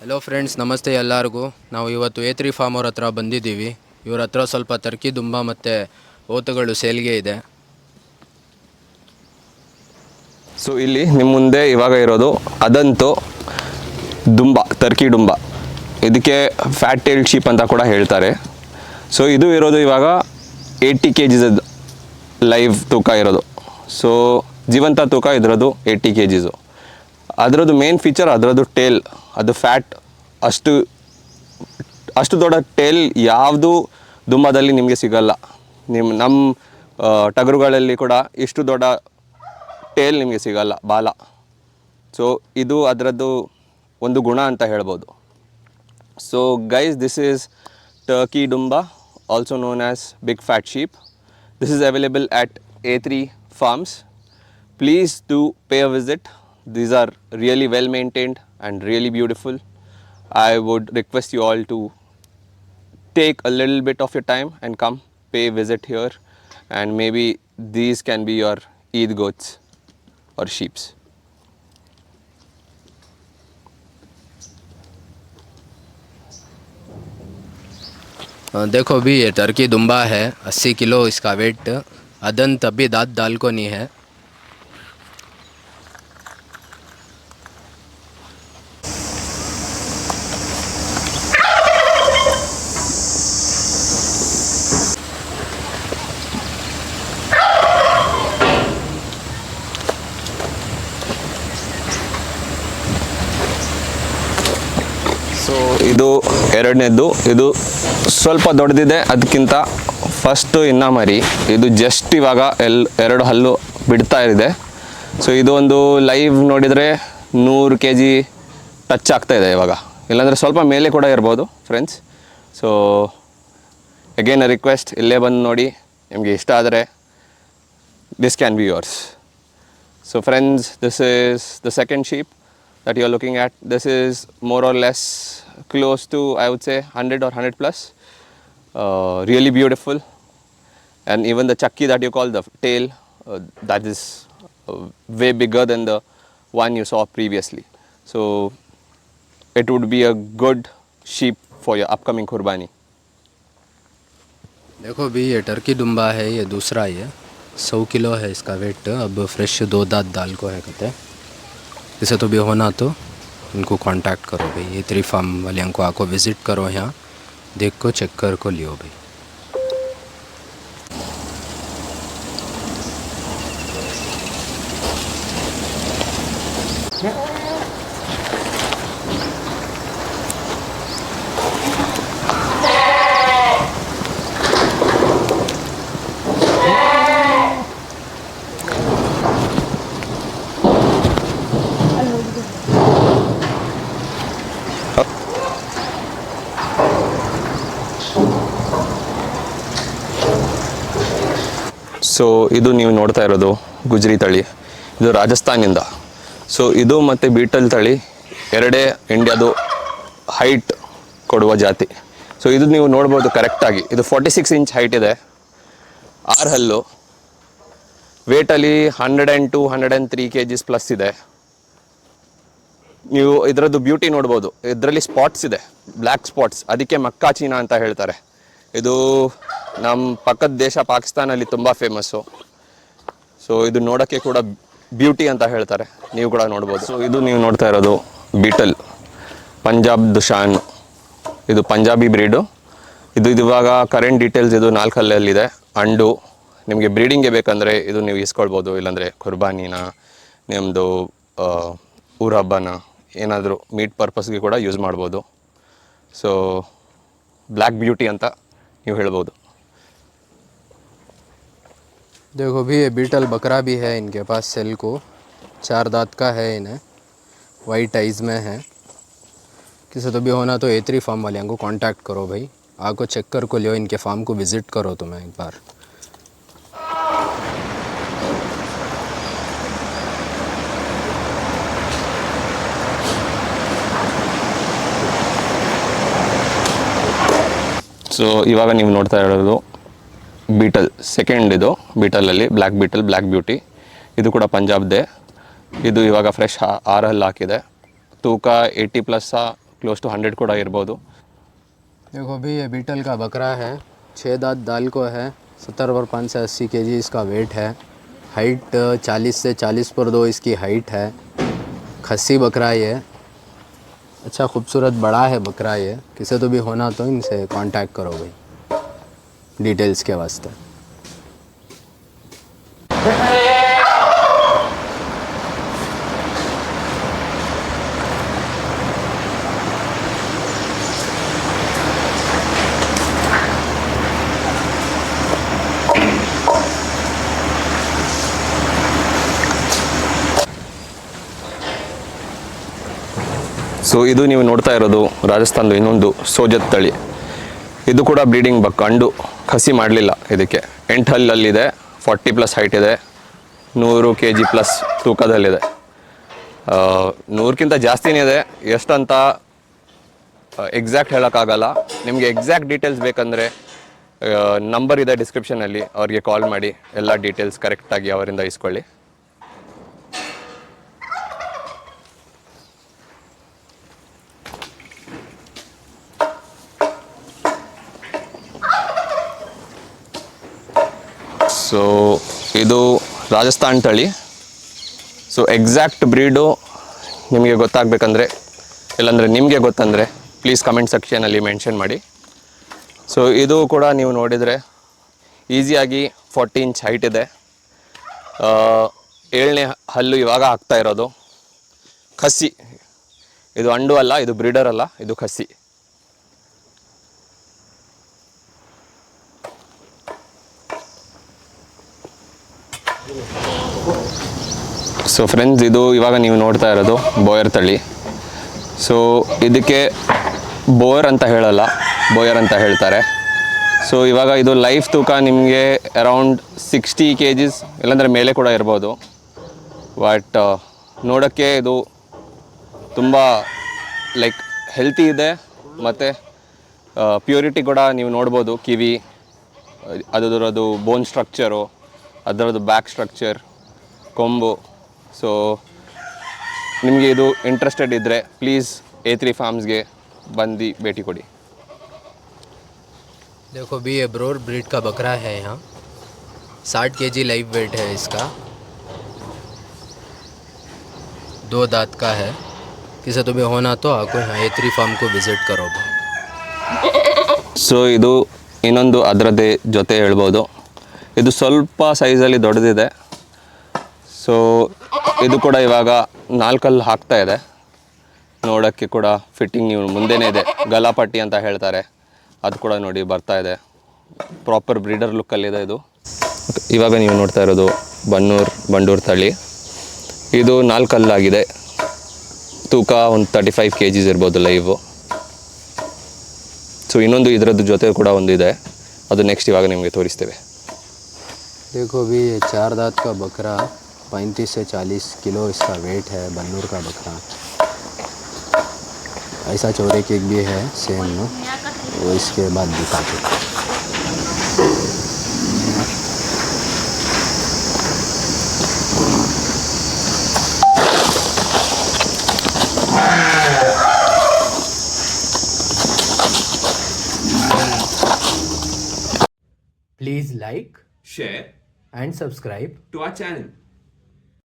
Hello friends, ನಮಸ್ತೆ ಎಲ್ಲರಿಗೂ. ನಾವು ಇವತ್ತು A3 ಫಾರ್ಮ್ ಅವ್ರ ಹತ್ರ ಬಂದಿದ್ದೀವಿ. ಇವ್ರ ಹತ್ರ ಸ್ವಲ್ಪ ಟರ್ಕಿ ದುಂಬ ಮತ್ತು ಓತುಗಳು ಸೇಲ್ಗೆ ಇದೆ. ಸೊ ಇಲ್ಲಿ ನಿಮ್ಮ ಮುಂದೆ ಇವಾಗ ಇರೋದು ಅದಂತೂ ದುಂಬ, ಟರ್ಕಿ ಡುಂಬ. ಇದಕ್ಕೆ ಫ್ಯಾಟ್ ಟೇಲ್ಡ್ ಶೀಪ್ ಅಂತ ಕೂಡ ಹೇಳ್ತಾರೆ. ಸೊ ಇದು ಇರೋದು ಇವಾಗ 80 kgs ಲೈವ್ ತೂಕ ಇರೋದು. ಸೊ ಜೀವಂತ ತೂಕ ಇದರದ್ದು 80 kgs. ಅದರದ್ದು ಮೇನ್ ಫೀಚರ್ ಅದರದ್ದು ಟೇಲ್, ಅದು ಫ್ಯಾಟ್. ಅಷ್ಟು ದೊಡ್ಡ ಟೇಲ್ ಯಾವುದು ದುಂಬದಲ್ಲಿ ನಿಮಗೆ ಸಿಗಲ್ಲ. ನಮ್ಮ ಟಗರುಗಳಲ್ಲಿ ಕೂಡ ಇಷ್ಟು ದೊಡ್ಡ ಟೇಲ್ ನಿಮಗೆ ಸಿಗಲ್ಲ, ಬಾಲ. ಸೊ ಇದು ಅದರದ್ದು ಒಂದು ಗುಣ ಅಂತ ಹೇಳ್ಬೋದು. So guys, this is Turkey ಡುಂಬಾ, also known as big fat sheep. This is available at A3 farms. Please do pay a visit. These are really well maintained and really beautiful. I would request you all to take a little bit of your time and come pay a visit here, and maybe these can be your Eid goats or sheeps. देखो भी, ये Turkey दुम्बा है, 80 kilo इसका wait. अदंत अभी दांत डाल को नहीं है. ಸೊ ಇದು ಎರಡನೇದು. ಇದು ಸ್ವಲ್ಪ ದೊಡ್ಡದಿದೆ ಅದಕ್ಕಿಂತ. ಫಸ್ಟು ಇನ್ನ ಮರಿ, ಇದು ಜಸ್ಟ್ ಇವಾಗ ಎರಡು ಹಲ್ಲು ಬಿಡ್ತಾ ಇದೆ. ಸೊ ಇದು ಒಂದು ಲೈವ್ ನೋಡಿದರೆ 100 kg ಟಚ್ ಆಗ್ತಾ ಇದೆ ಇವಾಗ, ಇಲ್ಲಾಂದರೆ ಸ್ವಲ್ಪ ಮೇಲೆ ಕೂಡ ಇರ್ಬೋದು ಫ್ರೆಂಡ್ಸ್. ಸೊ ಅಗೇನ್ ಅ ರಿಕ್ವೆಸ್ಟ್, ಇಲ್ಲೇ ಬಂದು ನೋಡಿ, ನಿಮಗೆ ಇಷ್ಟ ಆದರೆ this can be yours. So friends, this is the second sheep that you are looking at. This is more or less close to, I would say, 100 or 100 plus. Really beautiful. And even the chakki that you call the tail, that is way bigger than the one you saw previously. So it would be a good sheep for your upcoming Qurbani. देखो भी, ये Turkey दुम्बा है, ये दूसरा ही है. 100 kilo है इसका wait. अब फ्रेश 2 दांत दाल को है कहते हैं. इसे तो भी होना तो इनको कांटेक्ट करो भाई. A3 फार्म वाले को आको विज़िट करो, यहाँ देख को चेक कर को लियो भाई. ಸೊ ಇದು ನೀವು ನೋಡ್ತಾ ಇರೋದು ಗುಜ್ರಿ ತಳಿ. ಇದು ರಾಜಸ್ಥಾನಿಂದ. ಸೊ ಇದು ಮತ್ತು ಬೀಟಲ್ ತಳಿ ಎರಡೇ ಇಂಡಿಯಾದು ಹೈಟ್ ಕೊಡುವ ಜಾತಿ. ಸೊ ಇದು ನೀವು ನೋಡ್ಬೋದು ಕರೆಕ್ಟಾಗಿ. ಇದು 46 ಇಂಚ್ ಹೈಟ್ ಇದೆ, 6 ಹಲ್ಲು. ವೇಟಲ್ಲಿ 102 103 kgs ಪ್ಲಸ್ ಇದೆ. ನೀವು ಇದರದ್ದು ಬ್ಯೂಟಿ ನೋಡ್ಬೋದು. ಇದರಲ್ಲಿ ಸ್ಪಾಟ್ಸ್ ಇದೆ, ಬ್ಲ್ಯಾಕ್ ಸ್ಪಾಟ್ಸ್. ಅದಕ್ಕೆ ಮಕ್ಕಾ ಚೀನಾ ಅಂತ ಹೇಳ್ತಾರೆ. ಇದು ನಮ್ಮ ಪಕ್ಕದ ದೇಶ ಪಾಕಿಸ್ತಾನಲ್ಲಿ ತುಂಬ ಫೇಮಸ್ಸು. ಸೊ ಇದು ನೋಡೋಕ್ಕೆ ಕೂಡ ಬ್ಯೂಟಿ ಅಂತ ಹೇಳ್ತಾರೆ, ನೀವು ಕೂಡ ನೋಡ್ಬೋದು. ಸೊ ಇದು ನೀವು ನೋಡ್ತಾ ಇರೋದು ಬೀಟಲ್, ಪಂಜಾಬ್ ದುಶಾನ್. ಇದು ಪಂಜಾಬಿ ಬ್ರೀಡು. ಇದು ಇವಾಗ ಕರೆಂಟ್ ಡೀಟೇಲ್ಸ್ ಇದು 4 ಹಲ್ಲಲ್ಲಿದೆ. ಅಂಡು ನಿಮಗೆ ಬ್ರೀಡಿಂಗ್ಗೆ ಬೇಕಂದರೆ ಇದು ನೀವು ಇಸ್ಕೊಳ್ಬೋದು, ಇಲ್ಲಾಂದರೆ ಕುರ್ಬಾನಿನ, ನಿಮ್ಮದು ಊರ ಹಬ್ಬನ, ಏನಾದರೂ ಮೀಟ್ ಪರ್ಪಸ್ಗೆ ಕೂಡ ಯೂಸ್ ಮಾಡ್ಬೋದು. ಸೊ ಬ್ಲ್ಯಾಕ್ ಬ್ಯೂಟಿ ಅಂತ ನೀವು ಹೇಳ್ಬೋದು. देखो भी, ये बीटल बकरा भी है इनके पास सेल को. 4 दांत का है, इन्हें वाइट आइज़ में है. किसी तो भी होना तो A3 फार्म वाले को कांटेक्ट करो भाई. आको चेक कर को लियो, इनके फार्म को विज़िट करो तुम्हें एक बार. ಸೊ ಇವಾಗ ನೀವು ನೋಡ್ತಾ ಇರೋದು ಬೀಟಲ್ ಸೆಕೆಂಡ್. ಇದು ಬೀಟಲಲ್ಲಿ ಬ್ಲ್ಯಾಕ್ ಬೀಟಲ್, ಬ್ಲ್ಯಾಕ್ ಬ್ಯೂಟಿ. ಇದು ಕೂಡ ಪಂಜಾಬ್ದೇ. ಇದು ಇವಾಗ ಫ್ರೆಶ್ 6 ಹಲ್ಲು ಹಾಕಿದೆ. ತೂಕ 80 ಪ್ಲಸ್ಸಾ ಕ್ಲೋಸ್ ಟು 100 ಕೂಡ ಇರ್ಬೋದು. देखो भी ये बीटल का बकरा है, 6 दांत दाल को है, 70 पर 580 केजी इसका वेट है, हाइट 40 से 40 पर 2 इसकी हाइट है, खस्सी बकरा ये, अच्छा खूबसूरत बड़ा है बकरा ये, किसे तो भी होना तो इनसे कांटेक्ट करो भाई डिटेल्स के वास्ते. ಸೊ ಇದು ನೀವು ನೋಡ್ತಾ ಇರೋದು ರಾಜಸ್ಥಾನದ ಇನ್ನೊಂದು ಸೋಜತ್ ತಳಿ. ಇದು ಕೂಡ ಬ್ರೀಡಿಂಗ್ ಬಕ್, ಅಂಡು ಕಸಿ ಮಾಡಲಿಲ್ಲ. ಇದಕ್ಕೆ 8 ಹಲ್ಲಲ್ಲಿದೆ, 40+ ಹೈಟ್ ಇದೆ, 100 kg ಪ್ಲಸ್ ತೂಕದಲ್ಲಿದೆ. 100ಕ್ಕಿಂತ ಜಾಸ್ತಿನೇ ಇದೆ, ಎಷ್ಟಂತ ಎಕ್ಸಾಕ್ಟ್ ಹೇಳೋಕ್ಕಾಗಲ್ಲ. ನಿಮಗೆ ಎಕ್ಸಾಕ್ಟ್ ಡೀಟೇಲ್ಸ್ ಬೇಕಂದರೆ ನಂಬರ್ ಇದೆ ಡಿಸ್ಕ್ರಿಪ್ಷನಲ್ಲಿ, ಅವ್ರಿಗೆ ಕಾಲ್ ಮಾಡಿ ಎಲ್ಲ ಡೀಟೇಲ್ಸ್ ಕರೆಕ್ಟಾಗಿ ಅವರಿಂದ ಇಸ್ಕೊಳ್ಳಿ. ಸೊ ಇದು ರಾಜಸ್ಥಾನ್ ತಳಿ. ಸೊ ಎಕ್ಸಾಕ್ಟ್ ಬ್ರೀಡು ನಿಮಗೆ ಗೊತ್ತಾಗಬೇಕಂದ್ರೆ, ಇಲ್ಲಾಂದರೆ ನಿಮಗೆ ಗೊತ್ತಂದರೆ ಪ್ಲೀಸ್ ಕಮೆಂಟ್ ಸೆಕ್ಷನಲ್ಲಿ ಮೆನ್ಷನ್ ಮಾಡಿ. ಸೊ ಇದು ಕೂಡ ನೀವು ನೋಡಿದರೆ ಈಸಿಯಾಗಿ 40 ಇಂಚ್ ಹೈಟ್ ಇದೆ. 7ನೇ ಹಲ್ಲು ಇವಾಗ ಆಗ್ತಾ ಇರೋದು. ಖಸ್ಸಿ, ಇದು ಅಂಡು ಅಲ್ಲ, ಇದು ಬ್ರೀಡರ್ ಅಲ್ಲ, ಇದು ಖಸ್ಸಿ. ಸೊ ಫ್ರೆಂಡ್ಸ್, ಇದು ಇವಾಗ ನೀವು ನೋಡ್ತಾ ಇರೋದು ಬೋಯರ್ ತಳಿ. ಸೊ ಇದಕ್ಕೆ ಬೋಯರ್ ಅಂತ ಹೇಳಲ್ಲ, ಬೋಯರ್ ಅಂತ ಹೇಳ್ತಾರೆ. ಸೊ ಇವಾಗ ಇದು ಲೈಫ್ ತೂಕ ನಿಮಗೆ ಅರೌಂಡ್ 60 kg ಇಲ್ಲಾಂದರೆ ಮೇಲೆ ಕೂಡ ಇರ್ಬೋದು. ಬಟ್ ನೋಡೋಕ್ಕೆ ಇದು ತುಂಬ ಲೈಕ್ ಹೆಲ್ತಿ ಇದೆ, ಮತ್ತು ಪ್ಯೂರಿಟಿ ಕೂಡ ನೀವು ನೋಡ್ಬೋದು. ಕಿವಿ, ಅದರದ್ದು ಬೋನ್ ಸ್ಟ್ರಕ್ಚರು, ಅದರದ್ದು ಬ್ಯಾಕ್ ಸ್ಟ್ರಕ್ಚರ್, ಕೊಂಬು. ಸೊ ನಿಮಗೆ ಇದು ಇಂಟ್ರೆಸ್ಟೆಡ್ ಇದ್ದರೆ ಪ್ಲೀಸ್ A3 ಫಾರ್ಮ್ಸ್ಗೆ ಬಂದು ಭೇಟಿ ಕೊಡಿ. देखो भी ये ब्रोर ब्रीड का बकरा है, यहाँ 60 kg लाइव वेट है इसका, 2 दांत का है, किसे तो भी होना तो आपको यहाँ A3 फार्म को विज़िट करो. ಸೊ ಇದು ಇನ್ನೊಂದು ಅದರದ್ದೇ ಜೊತೆ ಹೇಳ್ಬೋದು. ಇದು ಸ್ವಲ್ಪ ಸೈಜಲ್ಲಿ ದೊಡ್ಡದಿದೆ. ಸೊ ಇದು ಕೂಡ ಇವಾಗ 4 ಹಲ್ಲು ಹಾಕ್ತಾ ಇದೆ. ನೋಡೋಕ್ಕೆ ಕೂಡ ಫಿಟ್ಟಿಂಗ್ ನೀವು ಮುಂದೆನೇ ಇದೆ, ಗಲಾಪಟ್ಟಿ ಅಂತ ಹೇಳ್ತಾರೆ, ಅದು ಕೂಡ ನೋಡಿ ಬರ್ತಾ ಇದೆ. ಪ್ರಾಪರ್ ಬ್ರೀಡರ್ ಲುಕ್ಕಲ್ಲಿದೆ ಇದು. ಇವಾಗ ನೀವು ನೋಡ್ತಾ ಇರೋದು ಬಂಡೂರು ತಳಿ. ಇದು 4 ಹಲ್ಲಾಗಿದೆ, ತೂಕ ಒಂದು 35 kg ಇರ್ಬೋದು ಲೈವು. ಸೊ ಇನ್ನೊಂದು ಇದರದ್ದು ಜೊತೆ ಕೂಡ ಒಂದಿದೆ, ಅದು ನೆಕ್ಸ್ಟ್ ಇವಾಗ ನಿಮಗೆ ತೋರಿಸ್ತೇವೆ. देखो भी ये 4 दांत का बकरा, 35 से 40 किलो इसका वेट है, बन्नूर का बकरा. ऐसा चौरे केक भी है सेम, वो इसके बाद दिखाते. Please like, share and subscribe to our channel.